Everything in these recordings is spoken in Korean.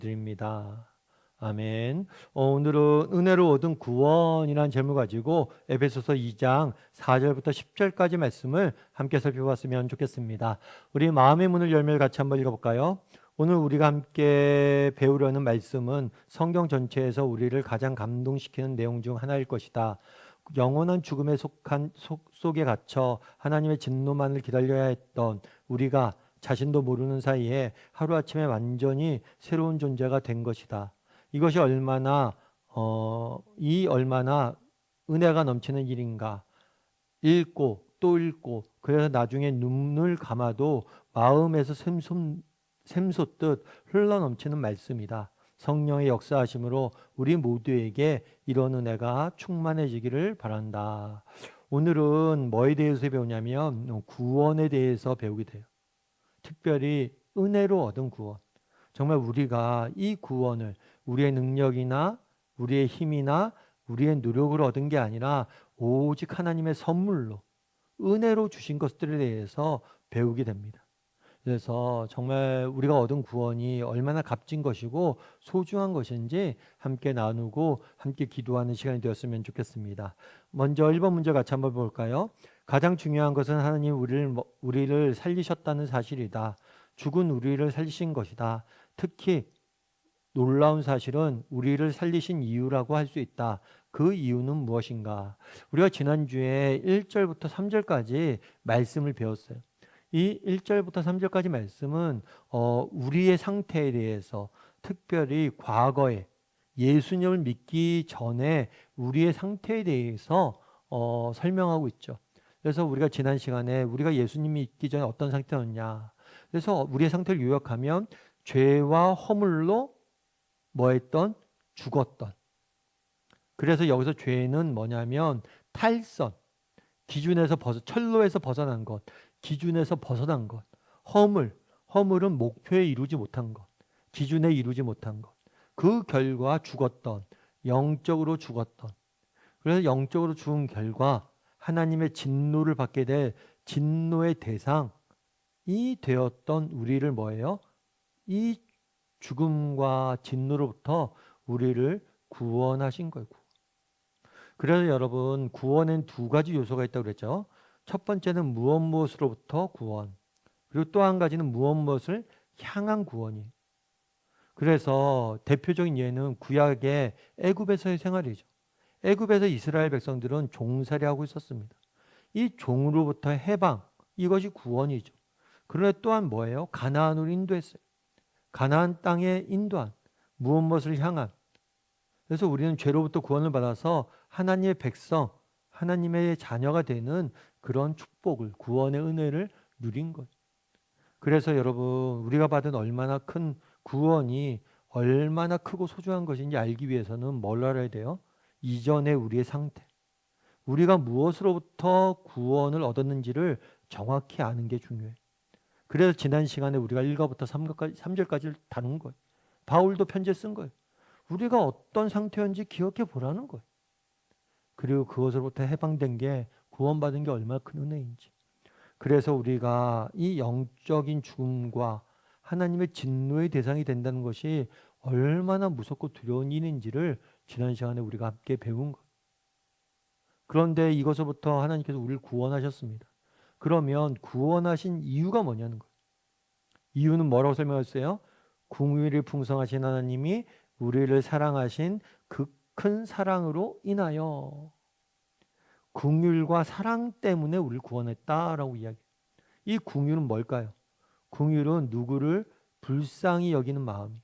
드립니다. 아멘. 오늘은 은혜로 얻은 구원이라는 제목을 가지고 에베소서 2장 4절부터 10절까지 말씀을 함께 살펴봤으면 좋겠습니다. 우리 마음의 문을 열면 같이 한번 읽어볼까요? 오늘 우리가 함께 배우려는 말씀은 성경 전체에서 우리를 가장 감동시키는 내용 중 하나일 것이다. 영원한 죽음에 속에 갇혀 하나님의 진노만을 기다려야 했던 우리가 자신도 모르는 사이에 하루아침에 완전히 새로운 존재가 된 것이다. 이것이 얼마나 은혜가 넘치는 일인가. 읽고 또 읽고 그래서 나중에 눈을 감아도 마음에서 샘솟듯 흘러넘치는 말씀이다. 성령의 역사하심으로 우리 모두에게 이런 은혜가 충만해지기를 바란다. 오늘은 뭐에 대해서 배우냐면 구원에 대해서 배우게 돼요. 특별히 은혜로 얻은 구원. 정말 우리가 이 구원을 우리의 능력이나 우리의 힘이나 우리의 노력으로 얻은 게 아니라 오직 하나님의 선물로 은혜로 주신 것들에 대해서 배우게 됩니다. 그래서 정말 우리가 얻은 구원이 얼마나 값진 것이고 소중한 것인지 함께 나누고 함께 기도하는 시간이 되었으면 좋겠습니다. 먼저 1번 문제 같이 한번 볼까요? 가장 중요한 것은 하나님 우리를 살리셨다는 사실이다. 죽은 우리를 살리신 것이다. 특히 놀라운 사실은 우리를 살리신 이유라고 할 수 있다. 그 이유는 무엇인가? 우리가 지난주에 1절부터 3절까지 말씀을 배웠어요. 이 1절부터 3절까지 말씀은 우리의 상태에 대해서 특별히 과거에 예수님을 믿기 전에 우리의 상태에 대해서 설명하고 있죠. 그래서 우리가 지난 시간에 우리가 예수님 믿기 전에 어떤 상태였냐. 그래서 우리의 상태를 요약하면 죄와 허물로 뭐했던? 죽었던. 그래서 여기서 죄는 뭐냐면 탈선, 철로에서 벗어난 것, 기준에서 벗어난 것. 허물은 목표에 이루지 못한 것, 기준에 이루지 못한 것. 그 결과 죽었던, 영적으로 죽었던. 그래서 영적으로 죽은 결과 하나님의 진노를 받게 될 진노의 대상이 되었던 우리를 뭐예요? 이 죽음과 진노로부터 우리를 구원하신 거예요. 그래서 여러분, 구원엔 두 가지 요소가 있다고 그랬죠. 첫 번째는 무엇으로부터 구원. 그리고 또 한 가지는 무엇을 향한 구원이에요. 그래서 대표적인 예는 구약의 애굽에서의 생활이죠. 애굽에서 이스라엘 백성들은 종살이 하고 있었습니다. 이 종으로부터 해방, 이것이 구원이죠. 그런데 또한 뭐예요? 가나안으로 인도했어요. 가나안 땅에 인도한 무엇을 향한. 그래서 우리는 죄로부터 구원을 받아서 하나님의 백성, 하나님의 자녀가 되는 그런 축복을, 구원의 은혜를 누린 거예요. 그래서 여러분, 우리가 받은 얼마나 큰 구원이 얼마나 크고 소중한 것인지 알기 위해서는 뭘 알아야 돼요? 이전의 우리의 상태, 우리가 무엇으로부터 구원을 얻었는지를 정확히 아는 게 중요해요. 그래서 지난 시간에 우리가 1절부터 3절까지를 다룬 거예요. 바울도 편지에 쓴 거예요. 우리가 어떤 상태였는지 기억해 보라는 거예요. 그리고 그것으로부터 해방된 게, 구원받은 게 얼마나 큰 은혜인지. 그래서 우리가 이 영적인 죽음과 하나님의 진노의 대상이 된다는 것이 얼마나 무섭고 두려운 일인지를 지난 시간에 우리가 함께 배운 거예요. 그런데 이것으로부터 하나님께서 우리를 구원하셨습니다. 그러면 구원하신 이유가 뭐냐는 거예요. 이유는 뭐라고 설명했어요? 긍휼이 풍성하신 하나님이 우리를 사랑하신 그 큰 사랑으로 인하여, 긍휼과 사랑 때문에 우리를 구원했다라고 이야기해요. 이 긍휼은 뭘까요? 긍휼은 누구를 불쌍히 여기는 마음이.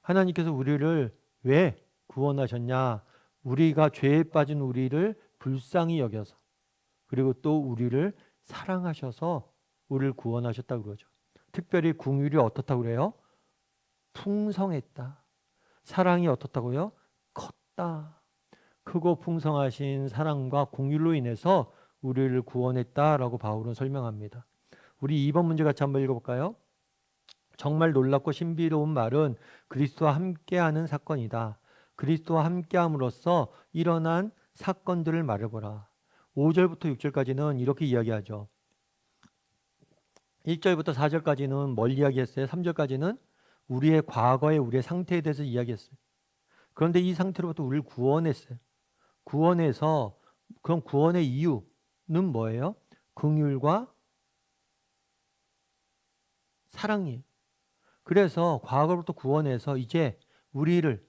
하나님께서 우리를 왜 구원하셨냐? 우리가 죄에 빠진 우리를 불쌍히 여겨서, 그리고 또 우리를 사랑하셔서 우리를 구원하셨다고 그러죠. 특별히 긍휼이 어떻다고 그래요? 풍성했다. 사랑이 어떻다고요? 컸다. 크고 풍성하신 사랑과 긍휼로 인해서 우리를 구원했다라고 바울은 설명합니다. 우리 2번 문제 같이 한번 읽어볼까요? 정말 놀랍고 신비로운 말은 그리스도와 함께하는 사건이다. 그리스도와 함께함으로써 일어난 사건들을 말해보라. 5절부터 6절까지는 이렇게 이야기하죠. 1절부터 4절까지는 뭘 이야기했어요? 3절까지는 우리의 과거의 우리의 상태에 대해서 이야기했어요. 그런데 이 상태로부터 우리를 구원했어요. 구원해서 그럼 구원의 이유는 뭐예요? 긍휼과 사랑이에요. 그래서 과거로부터 구원해서 이제 우리를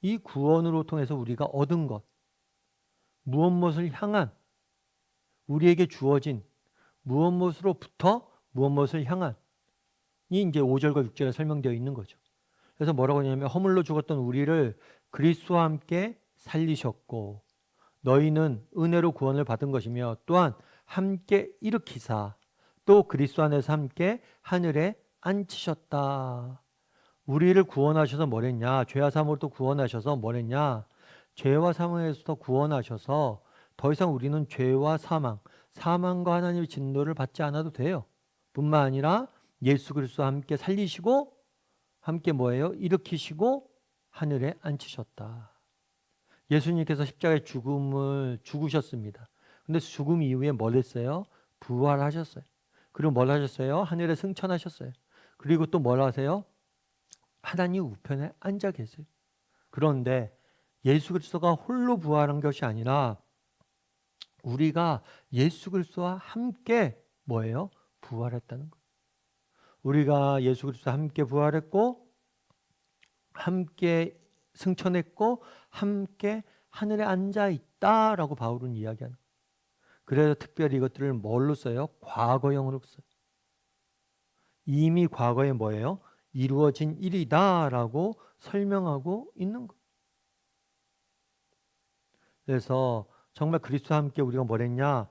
이 구원으로 통해서 우리가 얻은 것, 무엇을 향한 우리에게 주어진 무엇으로부터 무엇을 향한 이 이제 5절과 6절에 설명되어 있는 거죠. 그래서 뭐라고 하냐면 허물로 죽었던 우리를 그리스도와 함께 살리셨고 너희는 은혜로 구원을 받은 것이며 또한 함께 일으키사 또 그리스도 안에서 함께 하늘에 앉히셨다. 우리를 구원하셔서 뭐랬냐? 죄와 사함으로부터 구원하셔서 뭐랬냐? 죄와 사망에서부터 구원하셔서 더 이상 우리는 죄와 사망과 하나님의 진노를 받지 않아도 돼요. 뿐만 아니라 예수 그리스도와 함께 살리시고 함께 뭐예요? 일으키시고 하늘에 앉히셨다. 예수님께서 십자가의 죽음을 죽으셨습니다. 근데 죽음 이후에 뭘 했어요? 부활하셨어요. 그리고 뭘 하셨어요? 하늘에 승천하셨어요. 그리고 또 뭘 하세요? 하나님 우편에 앉아 계세요. 그런데 예수 그리스도가 홀로 부활한 것이 아니라 우리가 예수 그리스도와 함께 뭐예요? 부활했다는 거예요. 우리가 예수 그리스도와 함께 부활했고 함께 승천했고 함께 하늘에 앉아 있다라고 바울은 이야기하는 거예요. 그래서 특별히 이것들을 뭘로 써요? 과거형으로 써요. 이미 과거에 뭐예요? 이루어진 일이다라고 설명하고 있는 거예요. 그래서 정말 그리스도와 함께 우리가 뭘 했냐?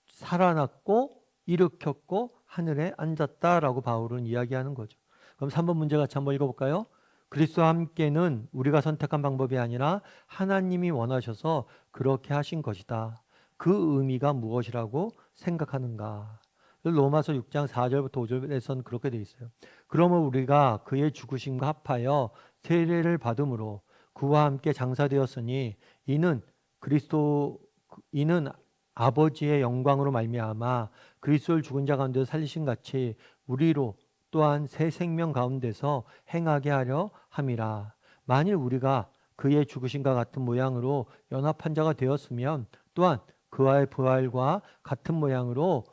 살아났고 일으켰고 하늘에 앉았다라고 바울은 이야기하는 거죠. 그럼 3번 문제 같이 한번 읽어볼까요? 그리스도와 함께는 우리가 선택한 방법이 아니라 하나님이 원하셔서 그렇게 하신 것이다. 그 의미가 무엇이라고 생각하는가? 로마서 6장 4절부터 5절에서는 그렇게 되어 있어요. 그러면 우리가 그의 죽으심과 합하여 세례를 받음으로 그와 함께 장사되었으니 이는 아버지의 영광으로 말미암아 그리스도를 죽은 자 가운데서 살리신 같이 우리로 또한 새 생명 가운데서 행하게 하려 함이라. 만일 우리가 그의 죽으심과 같은 모양으로 연합한 자가 되었으면 또한 그와의 부활과 같은 모양으로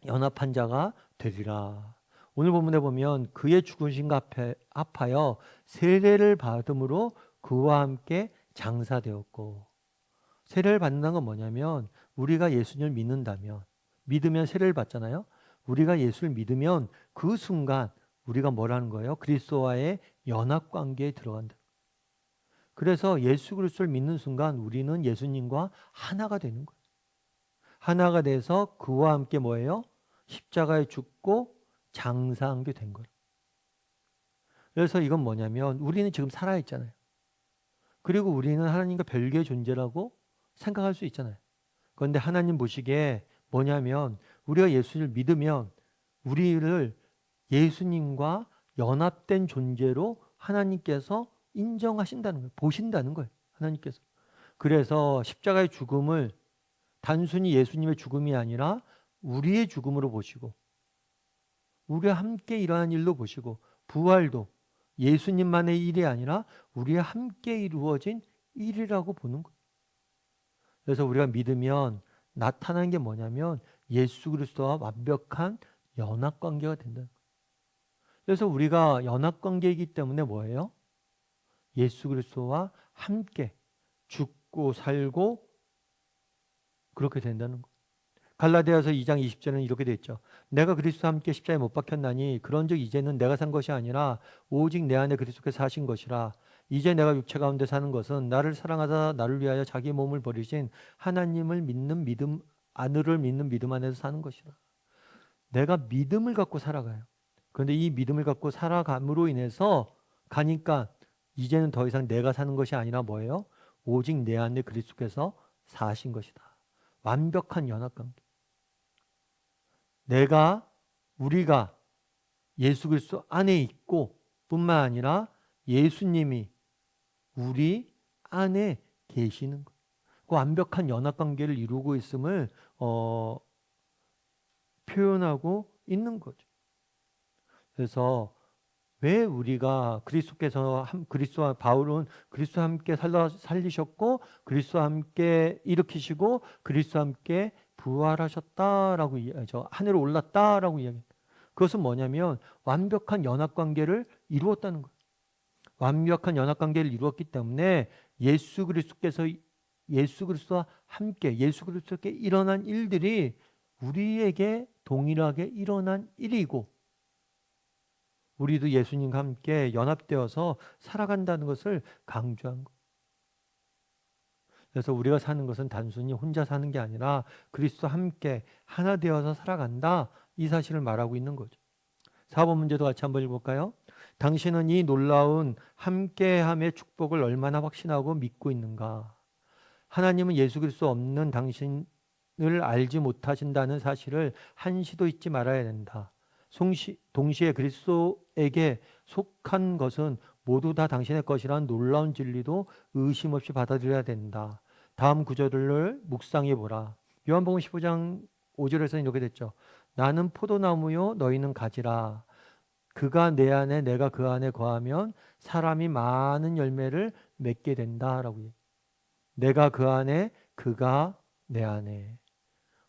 연합한 자가 되리라. 오늘 본문에 보면 그의 죽으심과 합하여 세례를 받음으로 그와 함께 장사되었고, 세례를 받는다는 건 뭐냐면 우리가 예수님을 믿으면 세례를 받잖아요. 우리가 예수를 믿으면 그 순간 우리가 뭐라는 거예요? 그리스도와의 연합 관계에 들어간다. 그래서 예수 그리스도를 믿는 순간 우리는 예수님과 하나가 되는 거예요. 하나가 돼서 그와 함께 뭐예요? 십자가에 죽고 장사한 게 된 거예요. 그래서 이건 뭐냐면 우리는 지금 살아있잖아요. 그리고 우리는 하나님과 별개의 존재라고 생각할 수 있잖아요. 그런데 하나님 보시기에 뭐냐면 우리가 예수를 믿으면 우리를 예수님과 연합된 존재로 하나님께서 인정하신다는 거예요. 보신다는 거예요. 하나님께서. 그래서 십자가의 죽음을 단순히 예수님의 죽음이 아니라 우리의 죽음으로 보시고 우리와 함께 일어난 일로 보시고 부활도 예수님만의 일이 아니라 우리와 함께 이루어진 일이라고 보는 거예요. 그래서 우리가 믿으면 나타나는 게 뭐냐면 예수 그리스도와 완벽한 연합관계가 된다는 거예요. 그래서 우리가 연합관계이기 때문에 뭐예요? 예수 그리스도와 함께 죽고 살고 그렇게 된다는 거예요. 갈라디아서 2장 20절에는 이렇게 되어 있죠. 내가 그리스도와 함께 십자가에 못 박혔나니 그런즉 이제는 내가 산 것이 아니라 오직 내 안에 그리스도께서 사신 것이라. 이제 내가 육체 가운데 사는 것은 나를 사랑하사 나를 위하여 자기 몸을 버리신 하나님을 믿는 믿음 안을 믿는 믿음 안에서 사는 것이라. 내가 믿음을 갖고 살아가요. 그런데 이 믿음을 갖고 살아감으로 인해서 가니까 이제는 더 이상 내가 사는 것이 아니라 뭐예요? 오직 내 안에 그리스도께서 사신 것이다. 완벽한 연합관계. 우리가 예수 그리스도 안에 있고 뿐만 아니라 예수님이 우리 안에 계시는 것. 그 완벽한 연합관계를 이루고 있음을 표현하고 있는 거죠. 그래서 왜 우리가 그리스도와 바울은 그리스도와 함께 살리셨고 그리스도와 함께 일으키시고 그리스도와 함께 부활하셨다라고 이야기하죠. 하늘에 올랐다라고 이야기합니다. 그것은 뭐냐면 완벽한 연합 관계를 이루었다는 거예요. 완벽한 연합 관계를 이루었기 때문에 예수 그리스도와 함께 예수 그리스도께 일어난 일들이 우리에게 동일하게 일어난 일이고 우리도 예수님과 함께 연합되어서 살아간다는 것을 강조한 것. 그래서 우리가 사는 것은 단순히 혼자 사는 게 아니라 그리스도와 함께 하나 되어서 살아간다. 이 사실을 말하고 있는 거죠. 4번 문제도 같이 한번 읽어볼까요? 당신은 이 놀라운 함께함의 축복을 얼마나 확신하고 믿고 있는가? 하나님은 예수 그리스도 없는 당신을 알지 못하신다는 사실을 한시도 잊지 말아야 된다. 동시에 그리스도에게 속한 것은 모두 다 당신의 것이라는 놀라운 진리도 의심 없이 받아들여야 된다. 다음 구절을 묵상해 보라. 요한복음 15장 5절에서는 이렇게 됐죠. 나는 포도나무요 너희는 가지라. 그가 내 안에 내가 그 안에 거하면 사람이 많은 열매를 맺게 된다라고 해요. 내가 그 안에 그가 내 안에.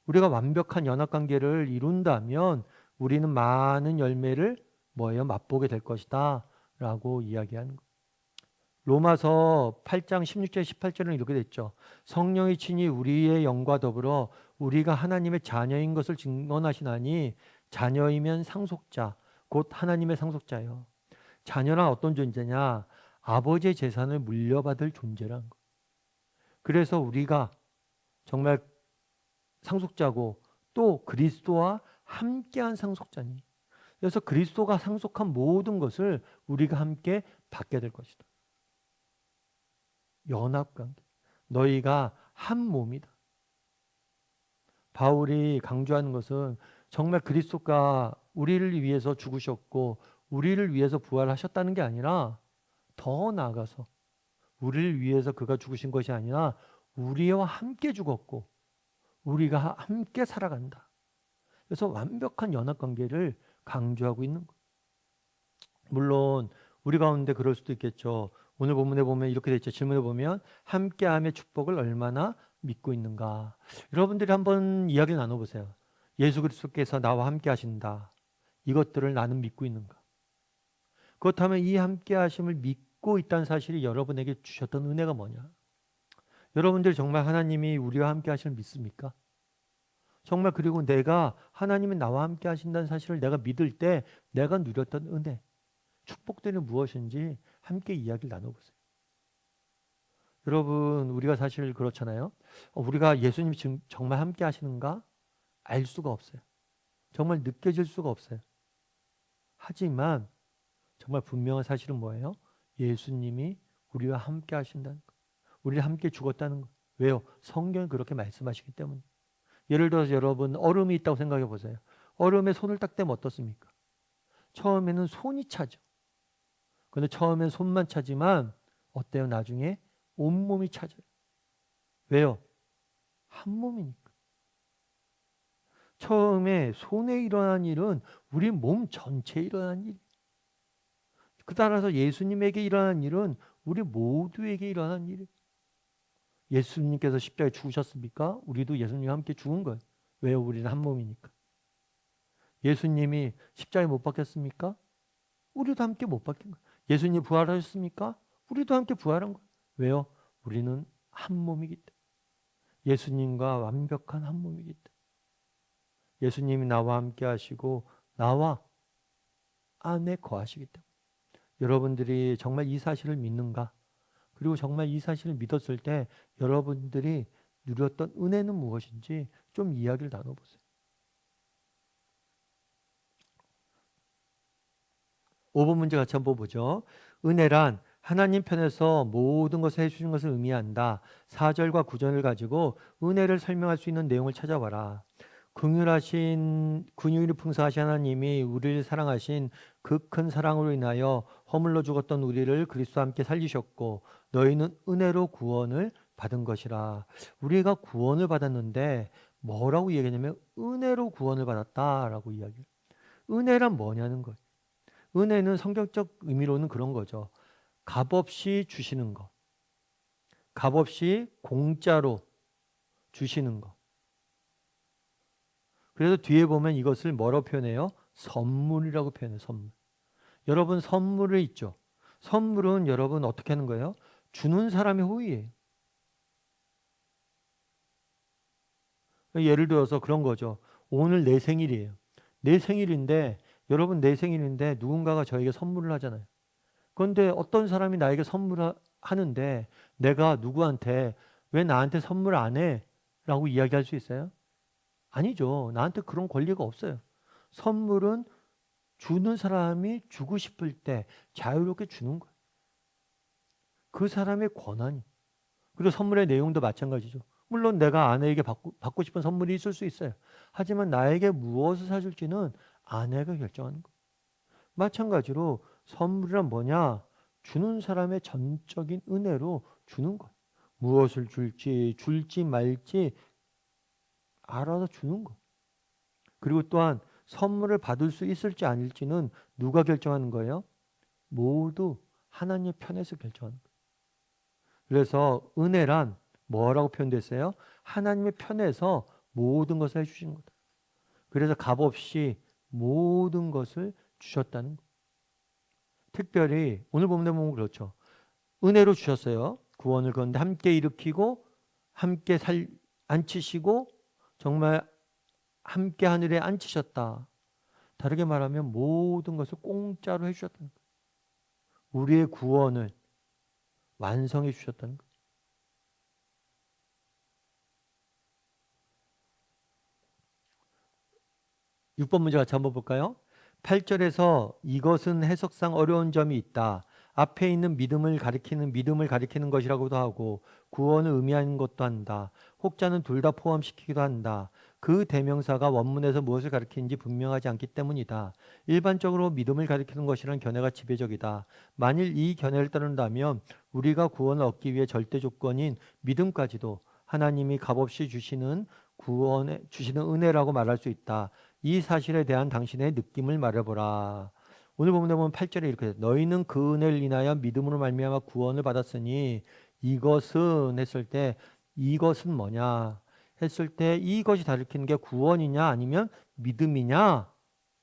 우리가 완벽한 연합관계를 이룬다면 우리는 많은 열매를 맛보게 될 것이다 라고 이야기하는 것. 로마서 8장 16절 18절은 이렇게 됐죠. 성령이 친히 우리의 영과 더불어 우리가 하나님의 자녀인 것을 증언하시나니 자녀이면 상속자 곧 하나님의 상속자요. 자녀란 어떤 존재냐? 아버지의 재산을 물려받을 존재라는 것. 그래서 우리가 정말 상속자고 또 그리스도와 함께한 상속자니. 그래서 그리스도가 상속한 모든 것을 우리가 함께 받게 될 것이다. 연합관계. 너희가 한 몸이다. 바울이 강조하는 것은 정말 그리스도가 우리를 위해서 죽으셨고 우리를 위해서 부활하셨다는 게 아니라 더 나아가서 우리를 위해서 그가 죽으신 것이 아니라 우리와 함께 죽었고 우리가 함께 살아간다. 그래서 완벽한 연합관계를 강조하고 있는 거예요. 물론 우리 가운데 그럴 수도 있겠죠. 오늘 본문에 보면 이렇게 돼 있죠. 질문에 보면 함께함의 축복을 얼마나 믿고 있는가. 여러분들이 한번 이야기 나눠보세요. 예수 그리스도께서 나와 함께 하신다. 이것들을 나는 믿고 있는가. 그렇다면 이 함께 하심을 믿고 있다는 사실이 여러분에게 주셨던 은혜가 뭐냐. 여러분들 정말 하나님이 우리와 함께 하심을 믿습니까? 정말 그리고 내가 하나님이 나와 함께 하신다는 사실을 내가 믿을 때 내가 누렸던 은혜, 축복들이 무엇인지 함께 이야기를 나눠보세요. 여러분 우리가 사실 그렇잖아요. 우리가 예수님이 지금 정말 함께 하시는가? 알 수가 없어요. 정말 느껴질 수가 없어요. 하지만 정말 분명한 사실은 뭐예요? 예수님이 우리와 함께 하신다는 것. 우리와 함께 죽었다는 것. 왜요? 성경이 그렇게 말씀하시기 때문에. 예를 들어서 여러분 얼음이 있다고 생각해 보세요. 얼음에 손을 딱 대면 어떻습니까? 처음에는 손이 차죠. 근데 처음엔 손만 차지만 어때요? 나중에 온몸이 차져요. 왜요? 한 몸이니까. 처음에 손에 일어난 일은 우리 몸 전체에 일어난 일. 그 따라서 예수님에게 일어난 일은 우리 모두에게 일어난 일이에요. 예수님께서 십자가에 죽으셨습니까? 우리도 예수님과 함께 죽은 거예요. 왜요? 우리는 한 몸이니까. 예수님이 십자가에 못 박혔습니까? 우리도 함께 못 박힌 거예요. 예수님이 부활하셨습니까? 우리도 함께 부활한 거예요. 왜요? 우리는 한 몸이기 때문에. 예수님과 완벽한 한 몸이기 때문에. 예수님이 나와 함께 하시고 나와 안에 거하시기 때문에. 여러분들이 정말 이 사실을 믿는가? 그리고 정말 이 사실을 믿었을 때 여러분들이 누렸던 은혜는 무엇인지 좀 이야기를 나눠보세요. 5번 문제 같이 한번 보죠. 은혜란 하나님 편에서 모든 것을 해주신 것을 의미한다. 4절과 9절을 가지고 은혜를 설명할 수 있는 내용을 찾아봐라. 긍휼이 풍성하신 하나님이 우리를 사랑하신 그 큰 사랑으로 인하여 허물로 죽었던 우리를 그리스도와 함께 살리셨고 너희는 은혜로 구원을 받은 것이라. 우리가 구원을 받았는데 뭐라고 이야기하냐면 은혜로 구원을 받았다라고 이야기해요. 은혜란 뭐냐는 거예요. 은혜는 성경적 의미로는 그런 거죠. 값없이 주시는 것. 값없이 공짜로 주시는 것. 그래서 뒤에 보면 이것을 뭐라고 표현해요? 선물이라고 표현해요. 선물. 여러분 선물을 있죠. 선물은 여러분 어떻게 하는 거예요? 주는 사람의 호의예요. 예를 들어서 그런 거죠. 오늘 내 생일이에요. 내 생일인데 여러분 내 생일인데 누군가가 저에게 선물을 하잖아요. 그런데 어떤 사람이 나에게 선물을 하는데 내가 누구한테 왜 나한테 선물 안 해? 라고 이야기할 수 있어요? 아니죠. 나한테 그런 권리가 없어요. 선물은 주는 사람이 주고 싶을 때 자유롭게 주는 거예요. 그 사람의 권한이. 그리고 선물의 내용도 마찬가지죠. 물론 내가 아내에게 받고 싶은 선물이 있을 수 있어요. 하지만 나에게 무엇을 사줄지는 아내가 결정하는 거예요. 마찬가지로 선물이란 뭐냐? 주는 사람의 전적인 은혜로 주는 거예요. 무엇을 줄지 말지 알아서 주는 거예요. 그리고 또한 선물을 받을 수 있을지 아닐지는 누가 결정하는 거예요? 모두 하나님의 편에서 결정하는 거예요. 그래서 은혜란 뭐라고 표현됐어요? 하나님의 편에서 모든 것을 해주신 거다. 그래서 값없이 모든 것을 주셨다는 거예요. 특별히 오늘 본문에 보면 그렇죠. 은혜로 주셨어요. 구원을 그런데 함께 일으키고 함께 앉히시고 정말 함께 하늘에 앉히셨다. 다르게 말하면 모든 것을 공짜로 해주셨다는 거예요. 우리의 구원을 완성해 주셨다는 거예요. 6번 문제 같이 한번 볼까요? 8절에서 이것은 해석상 어려운 점이 있다. 앞에 있는 믿음을 가리키는 것이라고도 하고 구원을 의미하는 것도 한다. 혹자는 둘 다 포함시키기도 한다. 그 대명사가 원문에서 무엇을 가리키는지 분명하지 않기 때문이다. 일반적으로 믿음을 가리키는 것이라는 견해가 지배적이다. 만일 이 견해를 따른다면 우리가 구원을 얻기 위해 절대 조건인 믿음까지도 하나님이 값없이 주시는 은혜라고 말할 수 있다. 이 사실에 대한 당신의 느낌을 말해보라. 오늘 보면 8절에 이렇게 돼요. 너희는 그 은혜를 인하여 믿음으로 말미암아 구원을 받았으니 이것은 했을 때 이것은 뭐냐 했을 때 이것이 가리키는 게 구원이냐 아니면 믿음이냐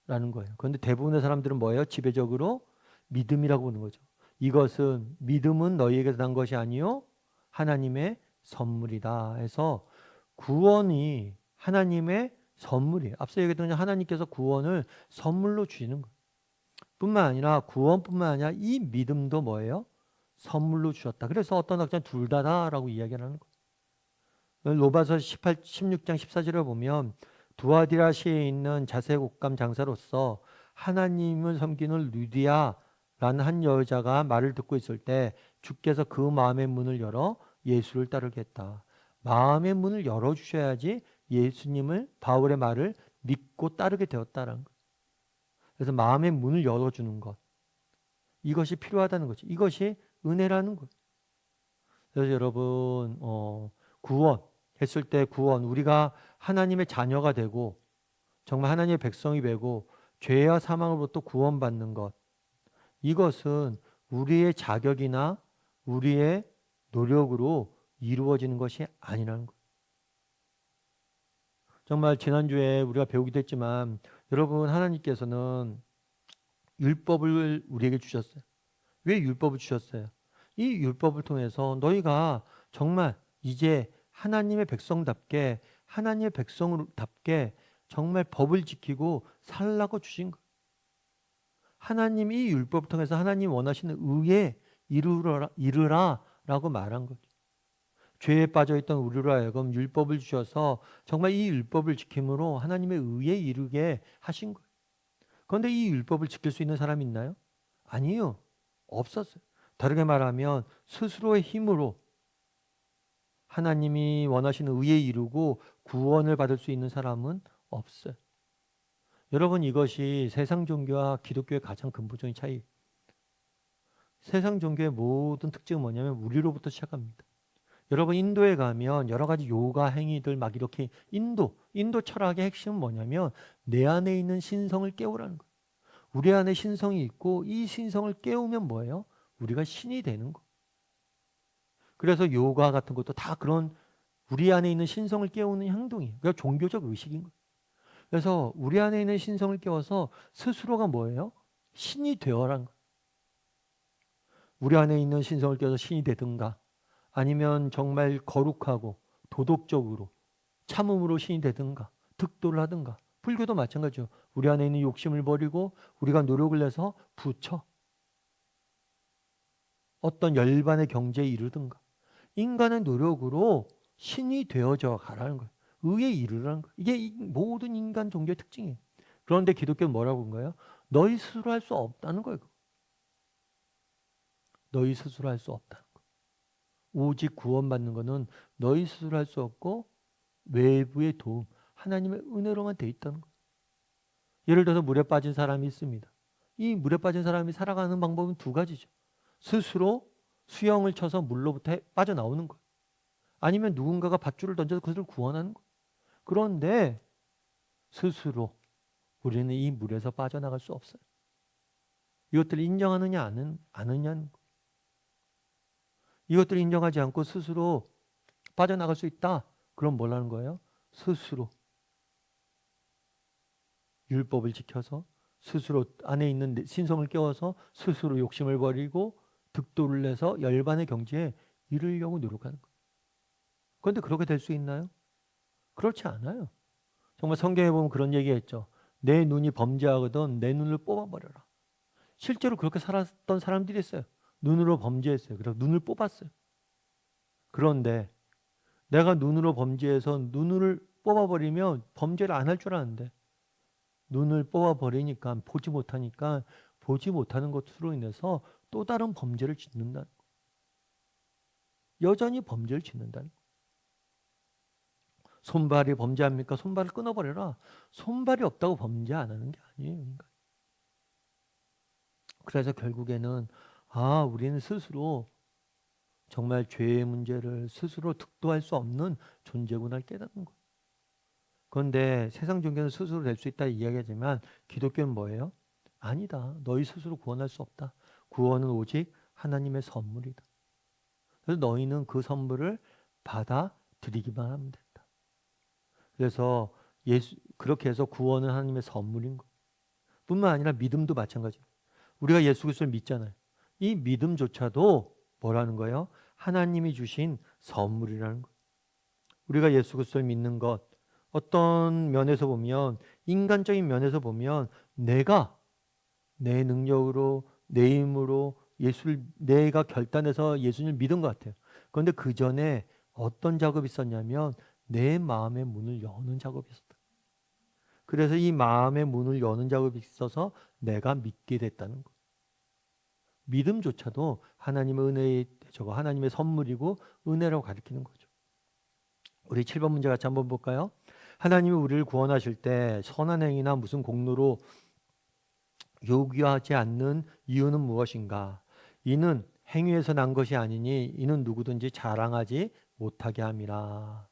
라는 거예요. 그런데 대부분의 사람들은 뭐예요? 지배적으로 믿음이라고 보는 거죠. 이것은 믿음은 너희에게서 난 것이 아니요 하나님의 선물이다 해서 구원이 하나님의 선물이에요. 앞서 얘기했던 하나님께서 구원을 선물로 주시는 거예요. 뿐만 아니라 구원뿐만 아니라 이 믿음도 뭐예요? 선물로 주셨다. 그래서 어떤 학자는 둘 다다라고 이야기를 하는 거예요. 로마서 16장 14절을 보면 두아디라 시에 있는 자색옥감 장사로서 하나님을 섬기는 루디아라는 한 여자가 말을 듣고 있을 때 주께서 그 마음의 문을 열어 예수를 따르게 했다. 마음의 문을 열어주셔야지 예수님을 바울의 말을 믿고 따르게 되었다라는 거예요. 그래서 마음의 문을 열어주는 것 이것이 필요하다는 거죠. 이것이 은혜라는 거예요. 그래서 여러분 구원 했을 때 구원 우리가 하나님의 자녀가 되고 정말 하나님의 백성이 되고 죄와 사망으로부터 구원받는 것 이것은 우리의 자격이나 우리의 노력으로 이루어지는 것이 아니라는 거예요. 정말 지난주에 우리가 배우기도 했지만 여러분 하나님께서는 율법을 우리에게 주셨어요. 왜 율법을 주셨어요? 이 율법을 통해서 너희가 정말 이제 하나님의 백성답게 하나님의 백성답게 정말 법을 지키고 살라고 주신 거예요. 하나님이 이 율법을 통해서 하나님 원하시는 의에 이르라라고 말한 거죠. 죄에 빠져있던 우리로 하여금 율법을 주셔서 정말 이 율법을 지킴으로 하나님의 의에 이르게 하신 거예요. 그런데 이 율법을 지킬 수 있는 사람이 있나요? 아니요. 없었어요. 다르게 말하면 스스로의 힘으로 하나님이 원하시는 의에 이르고 구원을 받을 수 있는 사람은 없어요. 여러분 이것이 세상 종교와 기독교의 가장 근본적인 차이. 세상 종교의 모든 특징은 뭐냐면 우리로부터 시작합니다. 여러분 인도에 가면 여러 가지 요가 행위들 막 이렇게 인도 철학의 핵심은 뭐냐면 내 안에 있는 신성을 깨우라는 거예요. 우리 안에 신성이 있고 이 신성을 깨우면 뭐예요? 우리가 신이 되는 거. 그래서 요가 같은 것도 다 그런 우리 안에 있는 신성을 깨우는 행동이에요. 그러니까 종교적 의식인 거예요. 그래서 우리 안에 있는 신성을 깨워서 스스로가 뭐예요? 신이 되어라는 거예요. 우리 안에 있는 신성을 깨워서 신이 되든가 아니면 정말 거룩하고 도덕적으로 참음으로 신이 되든가 득도를 하든가 불교도 마찬가지죠. 우리 안에 있는 욕심을 버리고 우리가 노력을 내서 부처 어떤 열반의 경지에 이르든가 인간의 노력으로 신이 되어져 가라는 거예요. 의에 이르라는 거예요. 이게 모든 인간 종교의 특징이에요. 그런데 기독교는 뭐라고 한 거예요? 너희 스스로 할 수 없다는 거예요. 너희 스스로 할 수 없다는 거예요. 오직 구원받는 거는 너희 스스로 할 수 없고 외부의 도움, 하나님의 은혜로만 돼 있다는 거예요. 예를 들어서 물에 빠진 사람이 있습니다. 이 물에 빠진 사람이 살아가는 방법은 두 가지죠. 스스로 수영을 쳐서 물로부터 빠져나오는 거예요. 아니면 누군가가 밧줄을 던져서 그것을 구원하는 거예요. 그런데 스스로 우리는 이 물에서 빠져나갈 수 없어요. 이것들을 인정하느냐 아느냐는 거예요. 이것들을 인정하지 않고 스스로 빠져나갈 수 있다. 그럼 뭐라는 거예요? 스스로 율법을 지켜서 스스로 안에 있는 신성을 깨워서 스스로 욕심을 버리고 득도를 내서 열반의 경지에 이르려고 노력하는 거예요. 그런데 그렇게 될 수 있나요? 그렇지 않아요. 정말 성경에 보면 그런 얘기했죠. 내 눈이 범죄하거든 내 눈을 뽑아버려라. 실제로 그렇게 살았던 사람들이 있어요. 눈으로 범죄했어요. 그래서 눈을 뽑았어요. 그런데 내가 눈으로 범죄해서 눈을 뽑아버리면 범죄를 안 할 줄 아는데 눈을 뽑아버리니까 보지 못하니까 보지 못하는 것으로 인해서 또 다른 범죄를 짓는다는 거예요. 여전히 범죄를 짓는다는 거예요. 손발이 범죄합니까? 손발을 끊어버려라. 손발이 없다고 범죄 안 하는 게 아니에요. 그래서 결국에는 우리는 스스로 정말 죄의 문제를 스스로 득도할 수 없는 존재구나를 깨닫는 거예요. 그런데 세상 종교는 스스로 될 수 있다 이야기하지만 기독교는 뭐예요? 아니다. 너희 스스로 구원할 수 없다. 구원은 오직 하나님의 선물이다. 그래서 너희는 그 선물을 받아들이기만 하면 된다. 그래서 그렇게 해서 구원은 하나님의 선물인 거예요. 뿐만 아니라 믿음도 마찬가지예요. 우리가 예수 그리스도를 믿잖아요. 이 믿음조차도 뭐라는 거예요? 하나님이 주신 선물이라는 거예요. 우리가 예수 그리스도를 믿는 것 어떤 면에서 보면 인간적인 면에서 보면 내가 내 능력으로 내 힘으로 내가 결단해서 예수님을 믿은 것 같아요. 그런데 그 전에 어떤 작업이 있었냐면 내 마음의 문을 여는 작업이 있었다. 그래서 이 마음의 문을 여는 작업이 있어서 내가 믿게 됐다는 거예요. 믿음조차도 하나님의 은혜의 저거 하나님의 선물이고 은혜라고 가리키는 거죠. 우리 7번 문제 같이 한번 볼까요? 하나님이 우리를 구원하실 때 선한 행위나 무슨 공로로 요구하지 않는 이유는 무엇인가? 이는 행위에서 난 것이 아니니 이는 누구든지 자랑하지 못하게 함이라.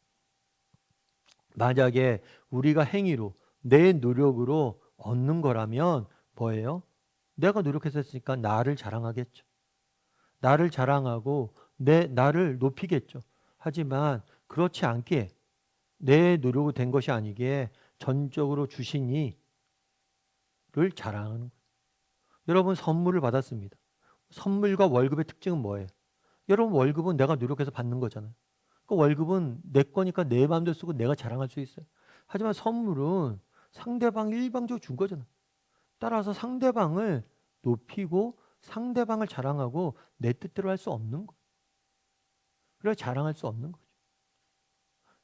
만약에 우리가 행위로 내 노력으로 얻는 거라면 뭐예요? 내가 노력해서 했으니까 나를 자랑하겠죠. 나를 자랑하고 나를 높이겠죠. 하지만 그렇지 않기에 내 노력으로 된 것이 아니기에 전적으로 주신 이를 자랑하는 거예요. 여러분 선물을 받았습니다. 선물과 월급의 특징은 뭐예요? 여러분 월급은 내가 노력해서 받는 거잖아요. 그 월급은 내 거니까 내 마음대로 쓰고 내가 자랑할 수 있어요. 하지만 선물은 상대방이 일방적으로 준 거잖아요. 따라서 상대방을 높이고 상대방을 자랑하고 내 뜻대로 할 수 없는 거예요. 그래서 자랑할 수 없는 거죠.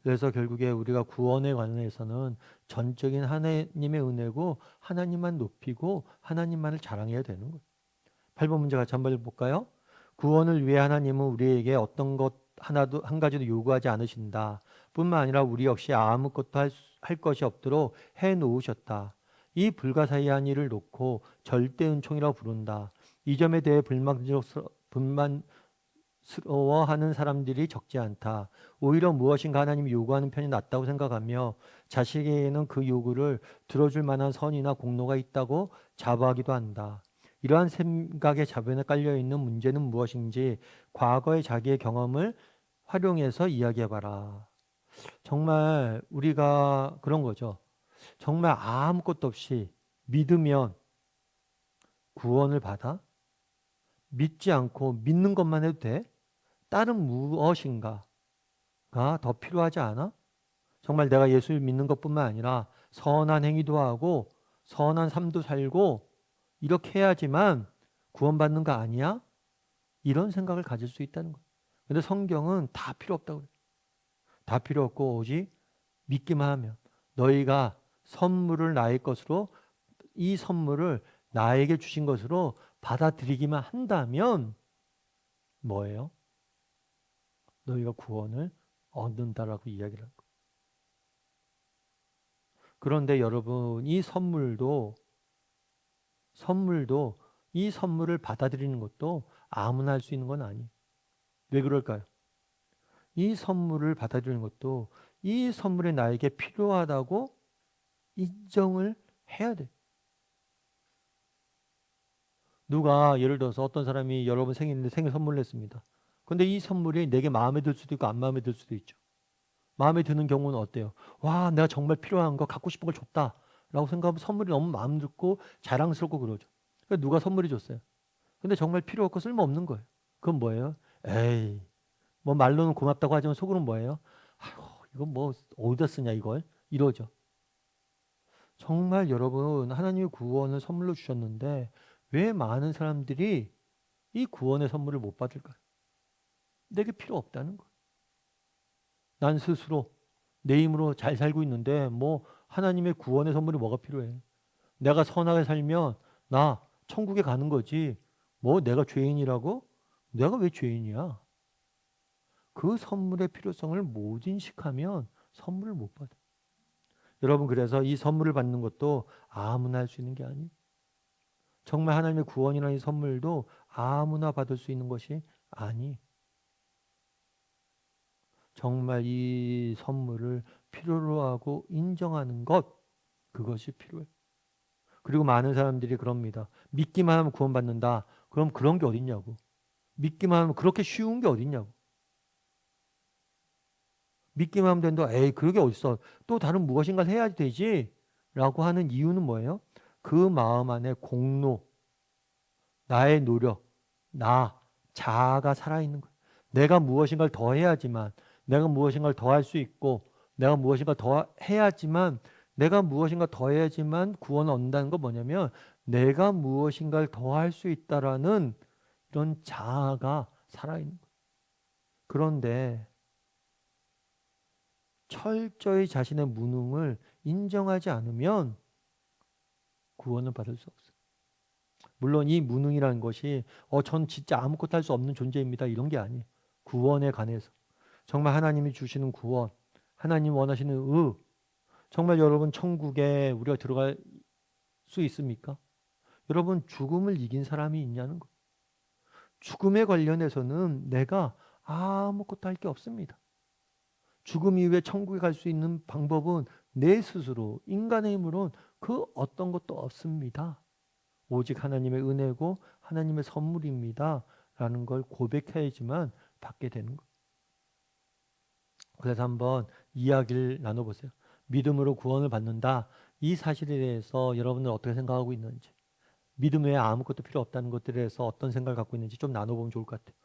그래서 결국에 우리가 구원에 관해서는 전적인 하나님의 은혜고 하나님만 높이고 하나님만을 자랑해야 되는 거예요. 8번 문제 같이 한번 볼까요? 구원을 위해 하나님은 우리에게 어떤 것 하나도 한 가지도 요구하지 않으신다. 뿐만 아니라 우리 역시 아무것도 할 것이 없도록 해 놓으셨다. 이 불가사의한 일을 놓고 절대 은총이라고 부른다. 이 점에 대해 스러워하는 사람들이 적지 않다. 오히려 무엇인가 하나님이 요구하는 편이 낫다고 생각하며 자식에게는 그 요구를 들어줄 만한 선이나 공로가 있다고 자부하기도 한다. 이러한 생각의 자변에 깔려있는 문제는 무엇인지 과거의 자기의 경험을 활용해서 이야기해봐라. 정말 우리가 그런 거죠. 정말 아무것도 없이 믿으면 구원을 받아? 믿지 않고 믿는 것만 해도 돼? 다른 무엇인가가 더 필요하지 않아? 정말 내가 예수를 믿는 것뿐만 아니라 선한 행위도 하고 선한 삶도 살고 이렇게 해야지만 구원받는 거 아니야? 이런 생각을 가질 수 있다는 거예요. 근데 성경은 다 필요 없다고 그래요. 다 필요 없고 오직 믿기만 하면 너희가 선물을 나의 것으로 이 선물을 나에게 주신 것으로 받아들이기만 한다면 뭐예요? 너희가 구원을 얻는다라고 이야기를 하는 거예요. 그런데 여러분 이 선물도 이 선물을 받아들이는 것도 아무나 할 수 있는 건 아니에요. 왜 그럴까요? 이 선물을 받아들이는 것도 이 선물이 나에게 필요하다고 인정을 해야 돼. 누가 예를 들어서 어떤 사람이 여러분 생일인데 생일 선물을 했습니다. 근데 이 선물이 내게 마음에 들 수도 있고 안 마음에 들 수도 있죠. 마음에 드는 경우는 어때요? 와, 내가 정말 필요한 거 갖고 싶은 걸 줬다 라고 생각하면 선물이 너무 마음 듣고 자랑스럽고 그러죠. 그러니까 누가 선물이 줬어요. 근데 정말 필요 없고 쓸모없는 거예요. 그건 뭐예요? 에이, 뭐 말로는 고맙다고 하지만 속으로는 뭐예요? 아휴, 이건 뭐 어디다 쓰냐 이걸 이러죠. 정말 여러분 하나님의 구원을 선물로 주셨는데 왜 많은 사람들이 이 구원의 선물을 못 받을까요? 내게 필요 없다는 거예요. 난 스스로 내 힘으로 잘 살고 있는데 뭐 하나님의 구원의 선물이 뭐가 필요해? 내가 선하게 살면 나 천국에 가는 거지. 뭐 내가 죄인이라고? 내가 왜 죄인이야? 그 선물의 필요성을 못 인식하면 선물을 못 받아. 여러분 그래서 이 선물을 받는 것도 아무나 할 수 있는 게 아니에요. 정말 하나님의 구원이라는 이 선물도 아무나 받을 수 있는 것이 아니. 정말 이 선물을 필요로 하고 인정하는 것, 그것이 필요해. 그리고 많은 사람들이 그럽니다. 믿기만 하면 구원받는다. 그럼 그런 게 어딨냐고. 믿기만 하면 그렇게 쉬운 게 어딨냐고. 믿기만 하면 된다. 에이, 그러게 어딨어. 또 다른 무엇인가를 해야 되지. 라고 하는 이유는 뭐예요? 그 마음 안에 공로, 나의 노력, 자아가 살아있는 거예요. 내가 무엇인가를 더 해야지만, 내가 무엇인가를 더 할 수 있고, 내가 무엇인가 더 해야지만, 내가 무엇인가 더 해야지만 구원을 얻는다는 건 뭐냐면, 내가 무엇인가를 더 할 수 있다라는 이런 자아가 살아있는 거예요. 그런데 철저히 자신의 무능을 인정하지 않으면 구원을 받을 수 없어요. 물론 이 무능이라는 것이 전 진짜 아무것도 할 수 없는 존재입니다. 이런 게 아니에요. 구원에 관해서. 정말 하나님이 주시는 구원, 하나님 원하시는 정말 여러분 천국에 우리가 들어갈 수 있습니까? 여러분 죽음을 이긴 사람이 있냐는 거예요. 죽음에 관련해서는 내가 아무것도 할 게 없습니다. 죽음 이후에 천국에 갈 수 있는 방법은 내 스스로 인간의 힘으로는 그 어떤 것도 없습니다. 오직 하나님의 은혜고 하나님의 선물입니다. 라는 걸 고백해야지만 받게 되는 거예요. 그래서 한번 이야기를 나눠보세요. 믿음으로 구원을 받는다. 이 사실에 대해서 여러분은 어떻게 생각하고 있는지, 믿음 외에 아무것도 필요 없다는 것들에 대해서 어떤 생각을 갖고 있는지 좀 나눠보면 좋을 것 같아요.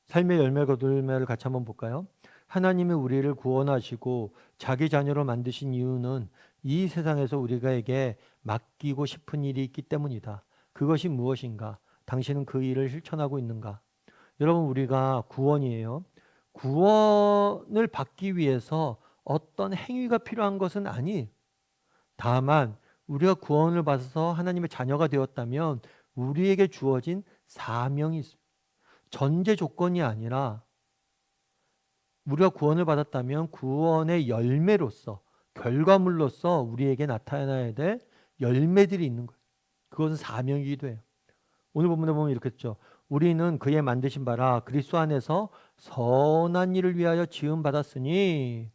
삶의 열매가 거둘매를 같이 한번 볼까요? 하나님이 우리를 구원하시고 자기 자녀로 만드신 이유는 이 세상에서 우리가에게 맡기고 싶은 일이 있기 때문이다. 그것이 무엇인가? 당신은 그 일을 실천하고 있는가? 여러분 우리가 구원이에요. 구원을 받기 위해서 어떤 행위가 필요한 것은 아니에요. 다만 우리가 구원을 받아서 하나님의 자녀가 되었다면 우리에게 주어진 사명이 있습니다. 전제 조건이 아니라 우리가 구원을 받았다면 구원의 열매로서 결과물로서 우리에게 나타나야 될 열매들이 있는 거예요. 그것은 사명이기도 해요. 오늘 본문에 보면 이렇게 했죠. 우리는 그의 만드신 바라 그리스도 안에서 선한 일을 위하여 지음 받았으니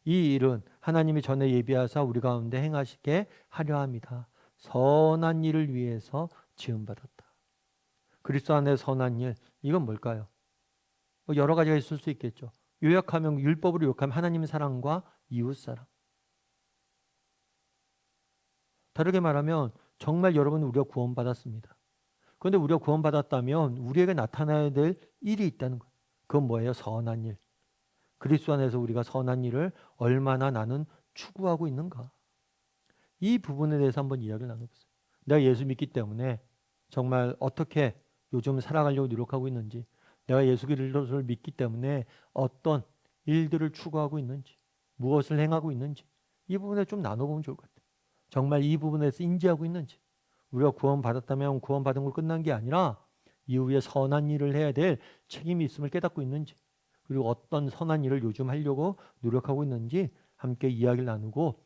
이 일은 하나님이 전에 예비하사 우리 가운데 행하시게 하려 합니다. 선한 일을 위해서 지음 받았다. 그리스도 안에 선한 일, 이건 뭘까요? 뭐 여러 가지가 있을 수 있겠죠. 요약하면, 율법으로 요약하면 하나님의 사랑과 이웃 사랑. 다르게 말하면 정말 여러분은 우리가 구원받았습니다. 그런데 우리가 구원받았다면 우리에게 나타나야 될 일이 있다는 거예요. 그건 뭐예요? 선한 일. 그리스도 안에서 우리가 선한 일을 얼마나 나는 추구하고 있는가. 이 부분에 대해서 한번 이야기를 나눠보세요. 내가 예수 믿기 때문에 정말 어떻게 요즘 살아가려고 노력하고 있는지, 내가 예수 그리스도를 믿기 때문에 어떤 일들을 추구하고 있는지, 무엇을 행하고 있는지, 이 부분에 좀 나눠보면 좋을 것 같아요. 정말 이 부분에서 인지하고 있는지, 우리가 구원받았다면 구원받은 걸 끝난 게 아니라 이후에 선한 일을 해야 될 책임이 있음을 깨닫고 있는지, 그리고 어떤 선한 일을 요즘 하려고 노력하고 있는지 함께 이야기를 나누고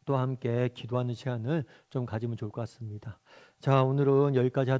또 함께 기도하는 시간을 좀 가지면 좋을 것 같습니다. 자, 오늘은 여기까지 하도록